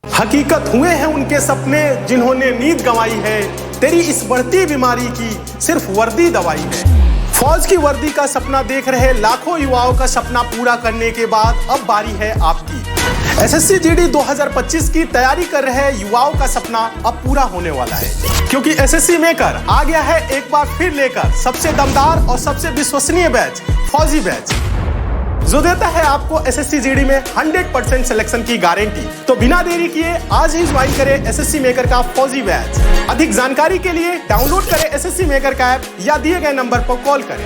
हकीकत हुए हैं उनके सपने जिन्होंने नींद गंवाई है। तेरी इस बढ़ती बीमारी की सिर्फ वर्दी दवाई है। फौज की वर्दी का सपना देख रहे लाखों युवाओं का सपना पूरा करने के बाद अब बारी है आपकी। एसएससी जीडी 2025 की तैयारी कर रहे युवाओं का सपना अब पूरा होने वाला है, क्योंकि एसएससी मेकर आ गया है एक बार फिर लेकर सबसे दमदार और सबसे विश्वसनीय बैच, फौजी बैच, जो देता है आपको एसएससी जीडी में 100% सिलेक्शन की गारंटी। तो बिना देरी किए आज ही ज्वाइन करें एसएससी मेकर का फौजी बैच। अधिक जानकारी के लिए डाउनलोड करें एसएससी मेकर का ऐप या दिए गए नंबर पर कॉल करें।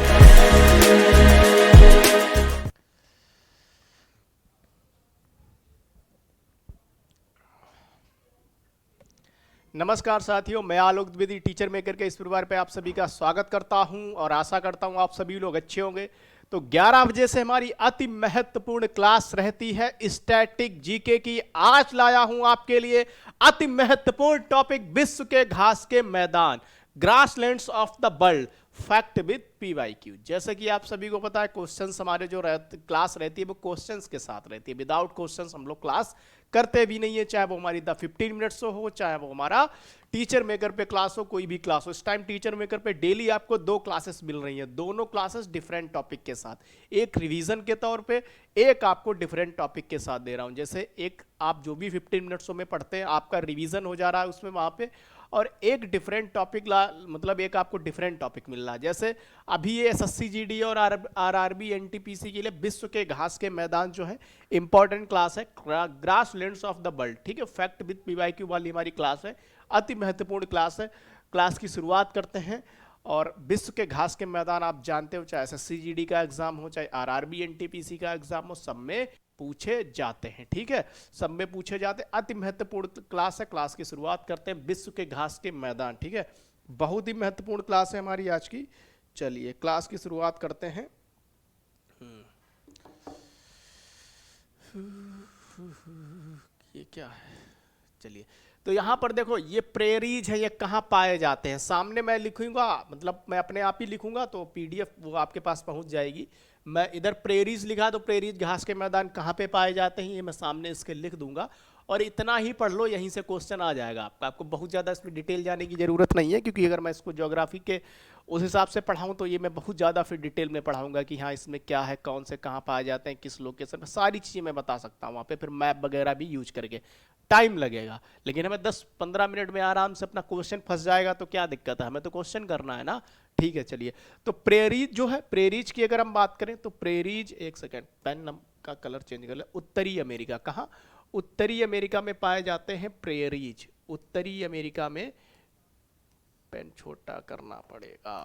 नमस्कार साथियों, मैं आलोक द्विवेदी टीचर मेकर के इस परिवार पे आप सभी का स्वागत करता हूं और आशा करता हूं आप सभी लोग अच्छे होंगे। तो 11 बजे से हमारी अति महत्वपूर्ण क्लास रहती है स्टैटिक जीके की। आज लाया हूं आपके लिए अति महत्वपूर्ण टॉपिक, विश्व के घास के मैदान, grasslands of the world, fact with PYQ. जैसे कि आप सभी को पता है, क्वेश्चंस हमारे जो क्लास रहती है वो क्वेश्चंस के साथ रहती है। विदाउट क्वेश्चंस हम लोग क्लास करते भी नहीं है, चाहे वो हमारी द 15 मिनट्स हो, चाहे वो हमारा टीचर मेकर पे क्लास हो, कोई भी क्लास हो। इस टाइम टीचर मेकर पे डेली आपको 2 क्लासेस मिल रही हैं, दोनों क्लासेस डिफरेंट टॉपिक के साथ, एक रिवीजन के तौर पे, एक आपको डिफरेंट टॉपिक के साथ दे रहा हूं। जैसे एक आप जो भी 15 मिनट्स में पढ़ते हैं आपका रिवीजन हो जा रहा है उसमें वहां पे, और एक डिफरेंट टॉपिक मतलब एक आपको डिफरेंट टॉपिक मिल रहा है। जैसे अभी ये एसएससी जीडी और आरआरबी एनटीपीसी के लिए विश्व के घास के मैदान जो है इंपॉर्टेंट क्लास है, ग्रासलैंड्स ऑफ द वर्ल्ड, ठीक है, फैक्ट विद पीवाईक्यू वाली हमारी क्लास है, अति महत्वपूर्ण क्लास है। क्लास की शुरुआत करते हैं। और विश्व के घास के मैदान आप जानते हो, चाहे एसएससी जीडी का एग्जाम हो, चाहे आरआरबी एनटीपीसी का एग्जाम हो, सब में पूछे जाते हैं, ठीक है, सब में पूछे जाते हैं। अति महत्वपूर्ण क्लास है। क्लास की शुरुआत करते हैं विश्व के घास के मैदान, ठीक है, बहुत ही महत्वपूर्ण क्लास है हमारी आज की। चलिए क्लास की शुरुआत करते हैं। ये क्या है? चलिए, तो यहां पर देखो, ये प्रेरीज है, ये कहां पाए जाते हैं। सामने मैं लिखूंगा, मतलब मैं अपने आप ही लिखूंगा तो पीडीएफ वो आपके पास पहुंच जाएगी। मैं इधर प्रेरीज लिखा तो प्रेरीज घास के मैदान कहां पे पाए जाते हैं ये मैं सामने इसके लिख दूंगा, और इतना ही पढ़ लो, यहीं से क्वेश्चन आ जाएगा आपका। आपको बहुत ज़्यादा इसमें डिटेल जाने की ज़रूरत नहीं है, क्योंकि अगर मैं इसको ज्योग्राफी के उस हिसाब से पढ़ाऊँ तो ये मैं बहुत ज़्यादा फिर डिटेल में पढ़ाऊंगा कि हाँ इसमें क्या है, कौन से कहाँ पाए जाते हैं, किस लोकेशन में, सारी चीज़ें मैं बता सकता हूँ वहाँ पे। फिर मैप वगैरह भी यूज करके टाइम लगेगा, लेकिन हमें 10-15 मिनट में आराम से अपना क्वेश्चन फंस जाएगा तो क्या दिक्कत है, हमें तो क्वेश्चन करना है ना, ठीक है। चलिए, तो प्रेरीज जो है, प्रेरीज की अगर हम बात करें तो प्रेरीज, एक सेकेंड पेन का कलर चेंज कर ले, उत्तरी अमेरिका, कहाँ? उत्तरी अमेरिका में पाए जाते हैं प्रेरीज। उत्तरी अमेरिका में, पेन छोटा करना पड़ेगा,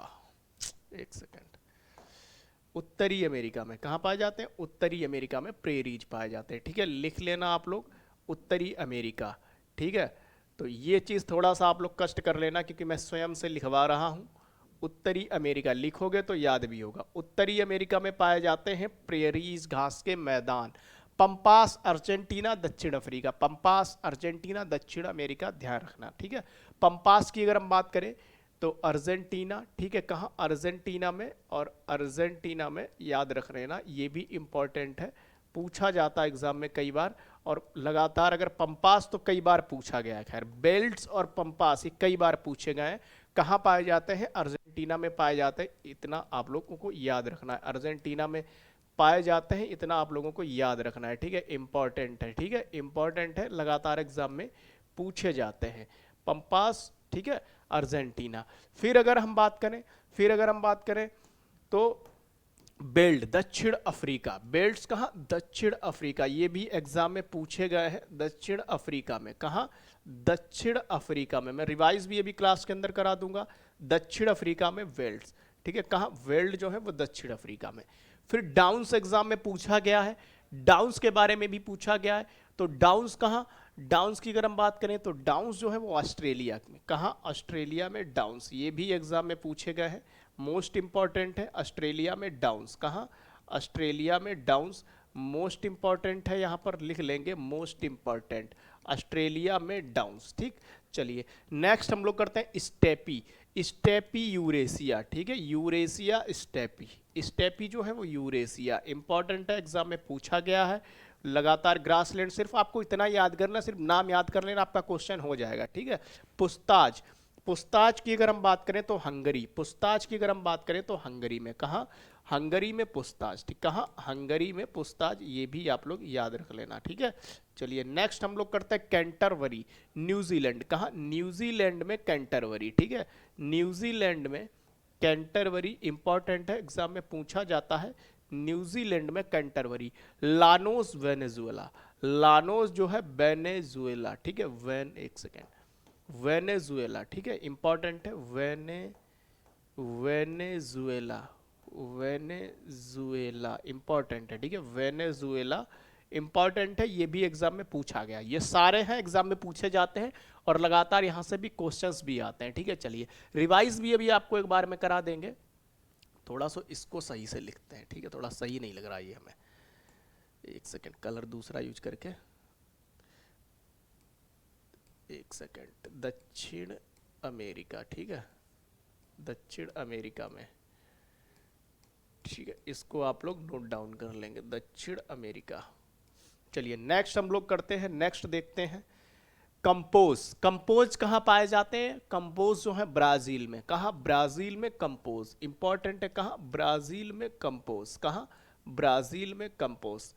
एक सेकेंड। उत्तरी अमेरिका में कहाँ पाए जाते हैं? उत्तरी अमेरिका में प्रेरीज पाए जाते हैं, ठीक है, लिख लेना आप लोग, उत्तरी अमेरिका, ठीक है। तो ये चीज़ थोड़ा सा आप लोग कष्ट कर लेना, क्योंकि मैं स्वयं से लिखवा रहा हूँ। उत्तरी अमेरिका लिखोगे तो याद भी होगा। उत्तरी अमेरिका में पाए जाते हैं प्रेरीज घास के मैदान। पंपास अर्जेंटीना, दक्षिण अफ्रीका, पंपास अर्जेंटीना, दक्षिण अमेरिका, ध्यान रखना, ठीक है। पंपास की अगर हम बात करें तो अर्जेंटीना, ठीक है, कहाँ? अर्जेंटीना में, और अर्जेंटीना में याद रख लेना, ये भी इंपॉर्टेंट है, पूछा जाता है एग्जाम में कई बार, और लगातार अगर पंपास तो कई बार पूछा गया है। खैर, बेल्ट्स और पंपास ये कई बार पूछे गए हैं। कहाँ पाए जाते हैं? अर्जेंटीना में पाए जाते हैं, इतना आप लोगों को याद रखना है। अर्जेंटीना में पाए जाते हैं, इतना आप लोगों को याद रखना है, ठीक है, इंपॉर्टेंट है, ठीक है, इंपॉर्टेंट है, लगातार एग्जाम में पूछे जाते हैं पंपास, ठीक है, अर्जेंटीना। फिर अगर हम बात करें तो बेल्ट, दक्षिण अफ्रीका, बेल्ट्स कहाँ? दक्षिण अफ्रीका, ये भी एग्जाम में पूछे गए हैं। दक्षिण अफ्रीका में, कहाँ? दक्षिण अफ्रीका में, मैं रिवाइज भी अभी क्लास के अंदर करा दूंगा। दक्षिण अफ्रीका में वेल्ड्स, ठीक है, कहाँ? वेल्ड जो है वो दक्षिण अफ्रीका में। फिर डाउन्स एग्जाम में पूछा गया है, डाउन्स के बारे में भी पूछा गया है। तो डाउन्स कहाँ? डाउन्स की अगर हम बात करें तो डाउन्स जो है वो ऑस्ट्रेलिया में, कहाँ? ऑस्ट्रेलिया में डाउन्स, ये भी एग्जाम में पूछे गए हैं, मोस्ट इंपॉर्टेंट है। ऑस्ट्रेलिया में डाउन्स, कहाँ? ऑस्ट्रेलिया में डाउन्स मोस्ट इंपॉर्टेंट है, यहाँ पर लिख लेंगे मोस्ट इंपॉर्टेंट, ऑस्ट्रेलिया में डाउन्स, ठीक। चलिए नेक्स्ट हम लोग करते हैं स्टेपी, स्टेपी यूरेशिया, ठीक है, यूरेशिया स्टेपी, स्टेपी जो है वो यूरेशिया, इंपॉर्टेंट है, एग्जाम में पूछा गया है लगातार। ग्रासलैंड सिर्फ आपको इतना याद करना, सिर्फ नाम याद कर लेना, आपका क्वेश्चन हो जाएगा, ठीक है। पुस्ताज, पुस्ताज की अगर हम बात करें तो हंगरी, पुस्ताज की अगर हम बात करें तो हंगरी में, कहाँ, हंगरी में पुस्ताज, ठीक, कहाँ, हंगरी में पुस्ताज, ये भी आप लोग याद रख लेना, ठीक है। चलिए नेक्स्ट हम लोग करते हैं कैंटरबरी, न्यूजीलैंड, कहाँ, न्यूजीलैंड में कैंटरबरी, ठीक है, न्यूजीलैंड में कैंटरबरी, इंपॉर्टेंट है, एग्जाम में पूछा जाता है, न्यूजीलैंड में कैंटरबरी। लानोस वेनेजुएला, लानोस जो है वेनेजुएला, ठीक है, एक सेकेंड, वेनेजुएला, ठीक है, इंपॉर्टेंट है, वेनेजुएला, वेनेजुएला इंपॉर्टेंट है, ठीक है, वेनेजुएला इंपॉर्टेंट है, ये भी एग्जाम में पूछा गया, ये सारे हैं एग्जाम में पूछे जाते हैं और लगातार यहाँ से भी क्वेश्चंस भी आते हैं, ठीक है। चलिए रिवाइज भी अभी आपको एक बार में करा देंगे, थोड़ा सा इसको सही से लिखते हैं, ठीक है, थोड़ा सही नहीं लग रहा है ये हमें, एक सेकेंड, कलर दूसरा यूज करके, एक सेकेंड, दक्षिण अमेरिका, ठीक है, दक्षिण अमेरिका में, ठीक है, इसको आप लोग नोट डाउन कर लेंगे, दक्षिण अमेरिका। चलिए नेक्स्ट हम लोग करते हैं, नेक्स्ट देखते हैं कंपोज, कंपोज कहाँ पाए जाते हैं, कंपोज जो है ब्राजील में, कहाँ, ब्राजील में कंपोज, इंपॉर्टेंट है, कहाँ, ब्राजील में कंपोज, कहाँ, ब्राजील में कंपोज,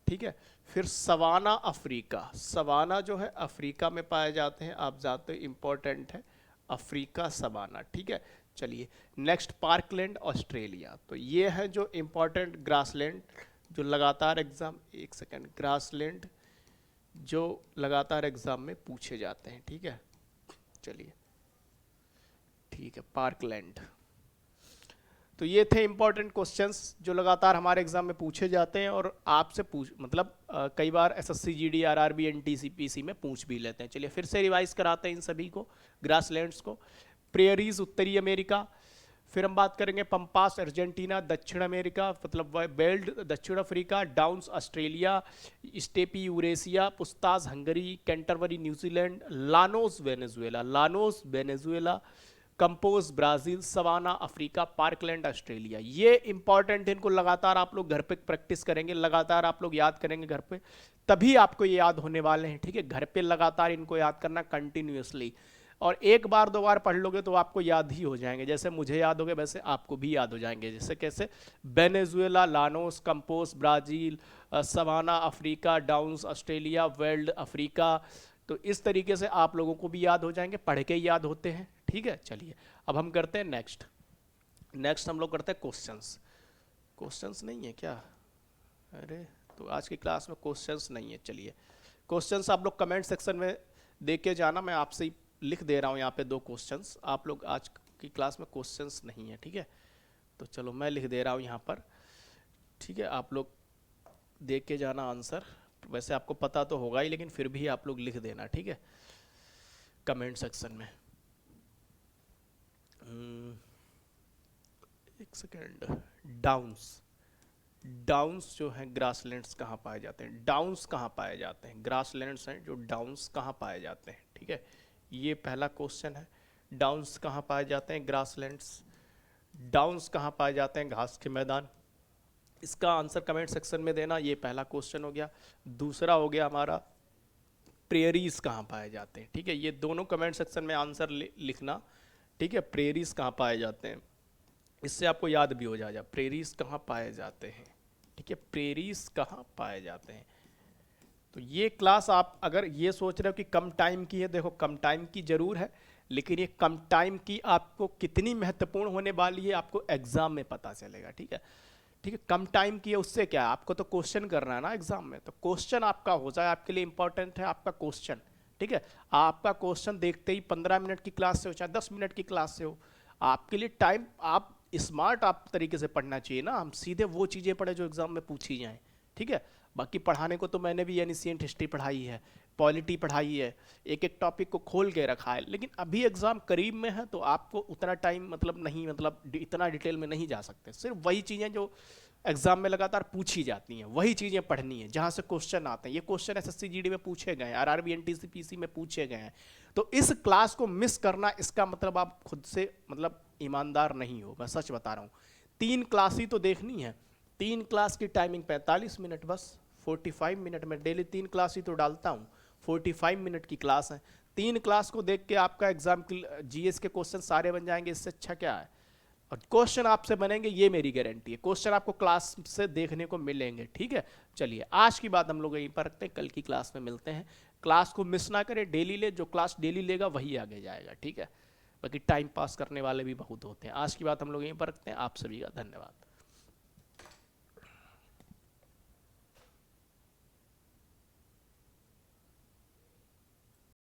ठीक है। फिर सवाना अफ्रीका, सवाना जो है अफ्रीका में पाए जाते हैं, आप जानते हो, इंपॉर्टेंट है, अफ्रीका सवाना, ठीक है। चलिए नेक्स्ट पार्कलैंड ऑस्ट्रेलिया, तो ये है जो इंपॉर्टेंट ग्रासलैंड जो लगातार एग्जाम, एक सेकेंड, ग्रासलैंड जो लगातार एग्जाम में पूछे जाते हैं, ठीक है। चलिए ठीक है, पार्कलैंड, तो ये थे इंपॉर्टेंट क्वेश्चंस जो लगातार हमारे एग्जाम में पूछे जाते हैं और आपसे मतलब कई बार एसएससी जीडी आरआरबी एनटीसीपीसी में पूछ भी लेते हैं। चलिए फिर से रिवाइज कराते हैं इन सभी को, ग्रासलैंड्स को। प्रेयरीज उत्तरी अमेरिका, फिर हम बात करेंगे पंपास अर्जेंटीना दक्षिण अमेरिका, मतलब बेल्ट दक्षिण Africa, downs Australia, steppe Eurasia, पुस्ताज Hungary, Canterbury New Zealand, llanos Venezuela, llanos Venezuela, campos Brazil, savanna Africa, parkland Australia. ये इंपॉर्टेंट है, इनको लगातार आप लोग घर पे प्रैक्टिस करेंगे, लगातार आप लोग याद करेंगे घर पे, तभी आपको ये याद होने वाले हैं, ठीक है। घर पे लगातार इनको याद करना कंटिन्यूअसली, और एक बार दो बार पढ़ लोगे तो आपको याद ही हो जाएंगे, जैसे मुझे याद हो गए वैसे आपको भी याद हो जाएंगे। जैसे कैसे, Venezuela, llanos, campos Brazil, savanna Africa, downs Australia, veld Africa, तो इस तरीके से आप लोगों को भी याद हो जाएंगे, पढ़ के ही याद होते हैं, ठीक है। चलिए अब हम करते हैं नेक्स्ट, नेक्स्ट हम लोग करते हैं क्वेश्चंस। क्वेश्चंस नहीं है क्या, अरे तो आज की क्लास में क्वेश्चंस नहीं है। चलिए क्वेश्चंस आप लोग कमेंट सेक्शन में दे के जाना, मैं आपसे ही लिख दे रहा हूँ यहाँ पे 2 क्वेश्चंस, आप लोग आज की क्लास में क्वेश्चंस नहीं है, ठीक है। तो चलो मैं लिख दे रहा हूँ यहाँ पर, ठीक है, आप लोग देख के जाना आंसर, वैसे आपको पता तो होगा ही लेकिन फिर भी आप लोग लिख देना, ठीक है, कमेंट सेक्शन में। एक सेकेंड, डाउन्स, डाउन्स जो है ग्रासलैंड्स कहाँ पाए जाते हैं, डाउन्स कहाँ पाए जाते हैं, ग्रासलैंड्स हैं जो डाउन्स कहाँ पाए जाते हैं, ठीक है, ये पहला क्वेश्चन है। डाउन्स कहाँ पाए जाते हैं, ग्रासलैंड्स, डाउन्स कहाँ पाए जाते हैं, घास के मैदान, इसका आंसर कमेंट सेक्शन में देना, ये पहला क्वेश्चन हो गया। दूसरा हो गया हमारा प्रेयरीज कहाँ पाए जाते हैं, ठीक है, ये दोनों कमेंट सेक्शन में आंसर लिखना, ठीक है। प्रेयरीज कहाँ पाए जाते हैं, इससे आपको याद भी हो जाएगा, प्रेयरीज कहाँ पाए जाते हैं, ठीक है, प्रेयरीज कहाँ पाए जाते हैं। तो ये क्लास आप अगर ये सोच रहे हो कि कम टाइम की है, देखो कम टाइम की जरूर है, लेकिन ये कम टाइम की आपको कितनी महत्वपूर्ण होने वाली है आपको एग्जाम में पता चलेगा, ठीक है, ठीक है। कम टाइम की है उससे क्या है, आपको तो क्वेश्चन करना है ना एग्जाम में, तो क्वेश्चन आपका हो जाए, आपके लिए इंपॉर्टेंट है आपका क्वेश्चन, ठीक है। आपका क्वेश्चन देखते ही 15 मिनट की क्लास से हो चाहे 10 मिनट की क्लास से हो, आपके लिए टाइम, आप स्मार्ट आप तरीके से पढ़ना चाहिए ना, हम सीधे वो चीज़ें पढ़े जो एग्जाम में पूछी जाएँ, ठीक है। बाकी पढ़ाने को तो मैंने भी एनिशिएंट हिस्ट्री पढ़ाई है, पॉलिटी पढ़ाई है, एक एक टॉपिक को खोल के रखा है, लेकिन अभी एग्जाम करीब में है तो आपको उतना टाइम मतलब इतना डिटेल में नहीं जा सकते। सिर्फ वही चीज़ें जो एग्जाम में लगातार पूछी जाती हैं वही चीज़ें पढ़नी है, जहाँ से क्वेश्चन आते हैं। ये क्वेश्चन एसएससी जीडी में पूछे गए हैं, आरआरबी एनटीसीपीसी में पूछे गए हैं, तो इस क्लास को मिस करना, इसका मतलब आप खुद से ईमानदार नहीं हो, मैं सच बता रहा हूँ। 3 क्लास ही तो देखनी है, 3 क्लास की टाइमिंग 45 मिनट, बस 45 मिनट में डेली 3 क्लास ही तो डालता हूँ, 45 मिनट की क्लास है। 3 क्लास को देख के आपका एग्जाम जीएस के क्वेश्चन सारे बन जाएंगे, इससे अच्छा क्या है। और क्वेश्चन आपसे बनेंगे, ये मेरी गारंटी है, क्वेश्चन आपको क्लास से देखने को मिलेंगे। ठीक है, चलिए आज की बात हम लोग यहीं पर रखते हैं, कल की क्लास में मिलते हैं। क्लास को मिस ना करें, डेली ले, जो क्लास डेली लेगा वही आगे जाएगा। ठीक है, बाकी टाइम पास करने वाले भी बहुत होते हैं। आज की बात हम लोग यहीं पर रखते हैं। आप सभी का धन्यवाद।